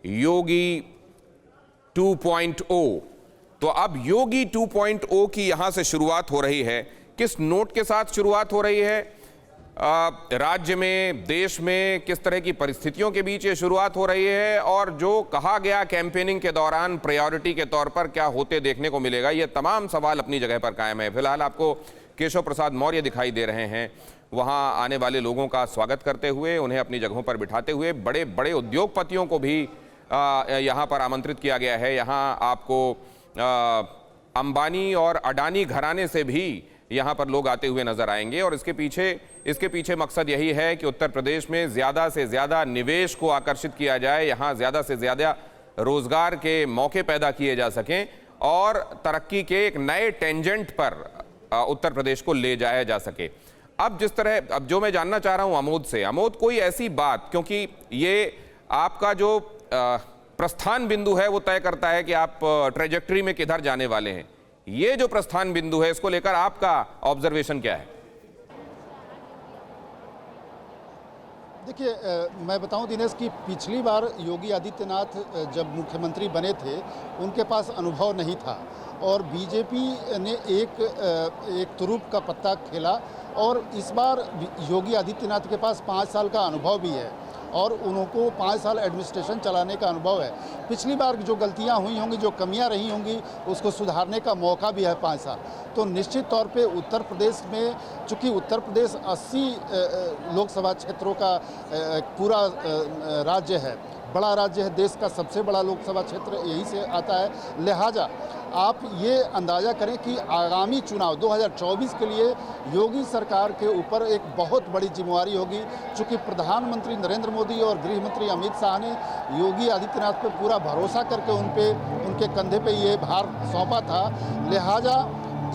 योगी 2.0। तो अब योगी 2.0 की यहां से शुरुआत हो रही है। किस नोट के साथ शुरुआत हो रही है? राज्य में, देश में किस तरह की परिस्थितियों के बीच ये शुरुआत हो रही है, और जो कहा गया कैंपेनिंग के दौरान प्रायोरिटी के तौर पर क्या होते देखने को मिलेगा, ये तमाम सवाल अपनी जगह पर कायम है। फिलहाल आपको केशव प्रसाद मौर्य दिखाई दे रहे हैं, वहां आने वाले लोगों का स्वागत करते हुए, उन्हें अपनी जगहों पर बिठाते हुए। बड़े बड़े उद्योगपतियों को भी यहाँ पर आमंत्रित किया गया है। यहाँ आपको अंबानी और अडानी घराने से भी यहाँ पर लोग आते हुए नजर आएंगे, और इसके पीछे मकसद यही है कि उत्तर प्रदेश में ज़्यादा से ज़्यादा निवेश को आकर्षित किया जाए, यहाँ ज़्यादा से ज़्यादा रोजगार के मौके पैदा किए जा सकें और तरक्की के एक नए टेंजेंट पर उत्तर प्रदेश को ले जाया जा सके। अब जो मैं जानना चाह रहा हूँ अमोद से, अमोद कोई ऐसी बात, क्योंकि ये आपका जो प्रस्थान बिंदु है वो तय करता है कि आप ट्रेजेक्टरी में किधर जाने वाले हैं। ये जो प्रस्थान बिंदु है, इसको लेकर आपका ऑब्जर्वेशन क्या है? देखिए, मैं बताऊं दिनेश कि पिछली बार योगी आदित्यनाथ जब मुख्यमंत्री बने थे, उनके पास अनुभव नहीं था और बीजेपी ने एक तुरुप का पत्ता खेला, और इस बार योगी आदित्यनाथ के पास 5 साल का अनुभव भी है और उनको 5 साल एडमिनिस्ट्रेशन चलाने का अनुभव है। पिछली बार जो गलतियां हुई होंगी, जो कमियां रही होंगी, उसको सुधारने का मौका भी है 5 साल। तो निश्चित तौर पे उत्तर प्रदेश में, चूँकि उत्तर प्रदेश 80 लोकसभा क्षेत्रों का पूरा राज्य है, बड़ा राज्य है, देश का सबसे बड़ा लोकसभा क्षेत्र यहीं से आता है। लिहाजा आप ये अंदाज़ा करें कि आगामी चुनाव 2024 के लिए योगी सरकार के ऊपर एक बहुत बड़ी जिम्मेवारी होगी। चूँकि प्रधानमंत्री नरेंद्र मोदी और गृह मंत्री अमित शाह ने योगी आदित्यनाथ पर पूरा भरोसा करके उनके कंधे पे ये भार सौंपा था। लिहाजा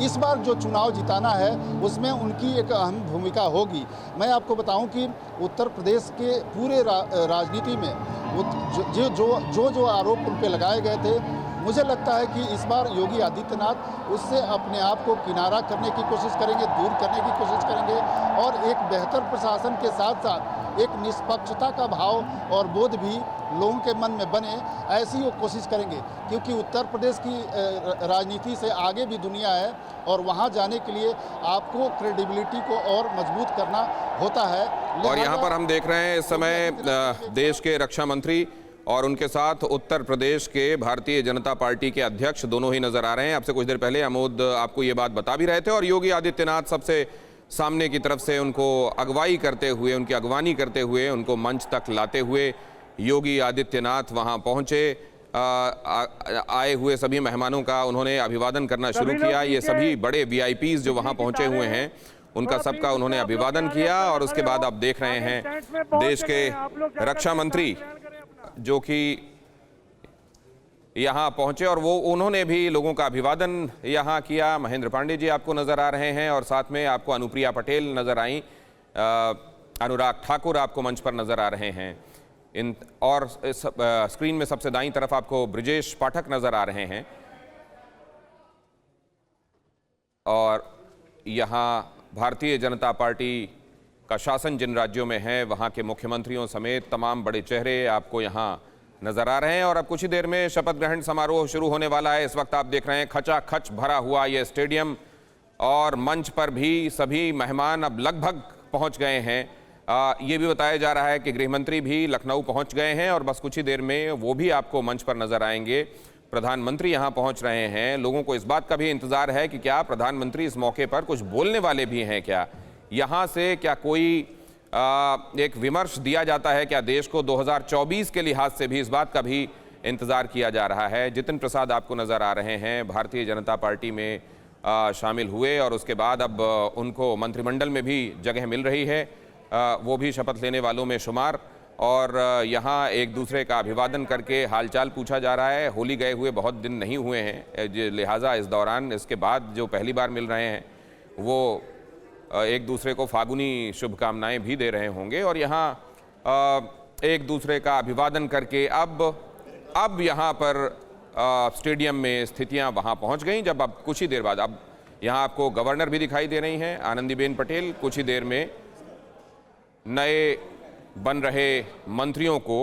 इस बार जो चुनाव जिताना है उसमें उनकी एक अहम भूमिका होगी। मैं आपको बताऊं कि उत्तर प्रदेश के पूरे राजनीति में जो आरोप उन पे लगाए गए थे, मुझे लगता है कि इस बार योगी आदित्यनाथ उससे अपने आप को किनारा करने की कोशिश करेंगे, दूर करने की कोशिश करेंगे, और एक बेहतर प्रशासन के साथ साथ एक निष्पक्षता का भाव और बोध भी लोगों के मन में बने, ऐसी वो कोशिश करेंगे। क्योंकि उत्तर प्रदेश की राजनीति से आगे भी दुनिया है और वहाँ जाने के लिए आपको क्रेडिबिलिटी को और मजबूत करना होता है। और यहाँ पर हम देख रहे हैं इस समय देश के रक्षा मंत्री और उनके साथ उत्तर प्रदेश के भारतीय जनता पार्टी के अध्यक्ष दोनों ही नजर आ रहे हैं। आपसे कुछ देर पहले अमोद आपको ये बात बता भी रहे थे, और योगी आदित्यनाथ सबसे सामने की तरफ से उनको अगवाई करते हुए, उनकी अगवानी करते हुए, उनको मंच तक लाते हुए योगी आदित्यनाथ वहां पहुंचे। आए हुए सभी मेहमानों का उन्होंने अभिवादन करना शुरू किया। ये सभी बड़े वीआईपीज जो वहां पहुंचे हुए हैं, उनका सबका उन्होंने अभिवादन किया, और उसके बाद आप देख रहे हैं देश के रक्षा मंत्री जो कि यहाँ पहुंचे और उन्होंने भी लोगों का अभिवादन यहाँ किया। महेंद्र पांडे जी आपको नजर आ रहे हैं, और साथ में आपको अनुप्रिया पटेल नजर आई, अनुराग ठाकुर आपको मंच पर नजर आ रहे हैं। और स्क्रीन में सबसे दाईं तरफ आपको ब्रिजेश पाठक नजर आ रहे हैं। और यहाँ भारतीय जनता पार्टी का शासन जिन राज्यों में है, वहाँ के मुख्यमंत्रियों समेत तमाम बड़े चेहरे आपको यहाँ नजर आ रहे हैं। और अब कुछ ही देर में शपथ ग्रहण समारोह शुरू होने वाला है। इस वक्त आप देख रहे हैं खचाखच भरा हुआ ये स्टेडियम, और मंच पर भी सभी मेहमान अब लगभग पहुंच गए हैं। ये भी बताया जा रहा है कि गृह मंत्री भी लखनऊ पहुंच गए हैं, और बस कुछ ही देर में वो भी आपको मंच पर नजर आएंगे। प्रधानमंत्री यहाँ पहुंच रहे हैं। लोगों को इस बात का भी इंतजार है कि क्या प्रधानमंत्री इस मौके पर कुछ बोलने वाले भी हैं, क्या यहाँ से क्या कोई एक विमर्श दिया जाता है, क्या देश को 2024 के लिहाज से भी इस बात का भी इंतजार किया जा रहा है। जितिन प्रसाद आपको नजर आ रहे हैं, भारतीय जनता पार्टी में शामिल हुए और उसके बाद अब उनको मंत्रिमंडल में भी जगह मिल रही है, वो भी शपथ लेने वालों में शुमार। और यहाँ एक दूसरे का अभिवादन करके हालचाल पूछा जा रहा है। होली गए हुए बहुत दिन नहीं हुए हैं, लिहाजा इस दौरान इसके बाद जो पहली बार मिल रहे हैं वो एक दूसरे को फागुनी शुभकामनाएं भी दे रहे होंगे। और यहाँ एक दूसरे का अभिवादन करके अब यहाँ पर स्टेडियम में स्थितियाँ वहाँ पहुँच गई, जब अब कुछ ही देर बाद अब यहाँ आपको गवर्नर भी दिखाई दे रही हैं, आनंदीबेन पटेल। कुछ ही देर में नए बन रहे मंत्रियों को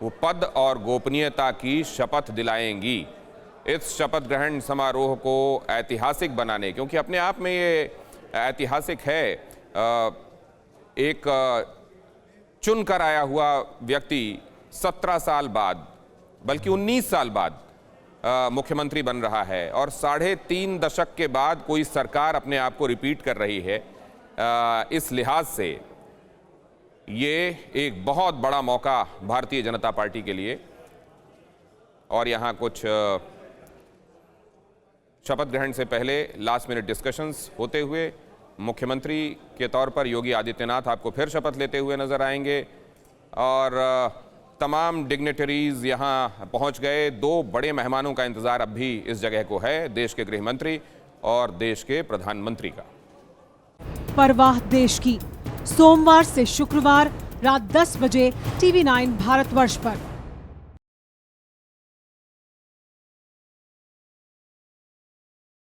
वो पद और गोपनीयता की शपथ दिलाएंगी। इस शपथ ग्रहण समारोह को ऐतिहासिक बनाने, क्योंकि अपने आप में ये ऐतिहासिक है, एक चुनकर आया हुआ व्यक्ति 17 साल बाद, बल्कि 19 साल बाद मुख्यमंत्री बन रहा है और 3.5 दशक के बाद कोई सरकार अपने आप को रिपीट कर रही है। इस लिहाज से ये एक बहुत बड़ा मौका भारतीय जनता पार्टी के लिए। और यहाँ कुछ शपथ ग्रहण से पहले लास्ट मिनट डिस्कशंस होते हुए मुख्यमंत्री के तौर पर योगी आदित्यनाथ आपको फिर शपथ लेते हुए नजर आएंगे और तमाम डिग्नेटरीज यहाँ पहुँच गए। 2 बड़े मेहमानों का इंतजार अब भी इस जगह को है, देश के गृह मंत्री और देश के प्रधानमंत्री का। परवाह देश की, सोमवार से शुक्रवार रात 10 बजे TV9 भारतवर्ष पर।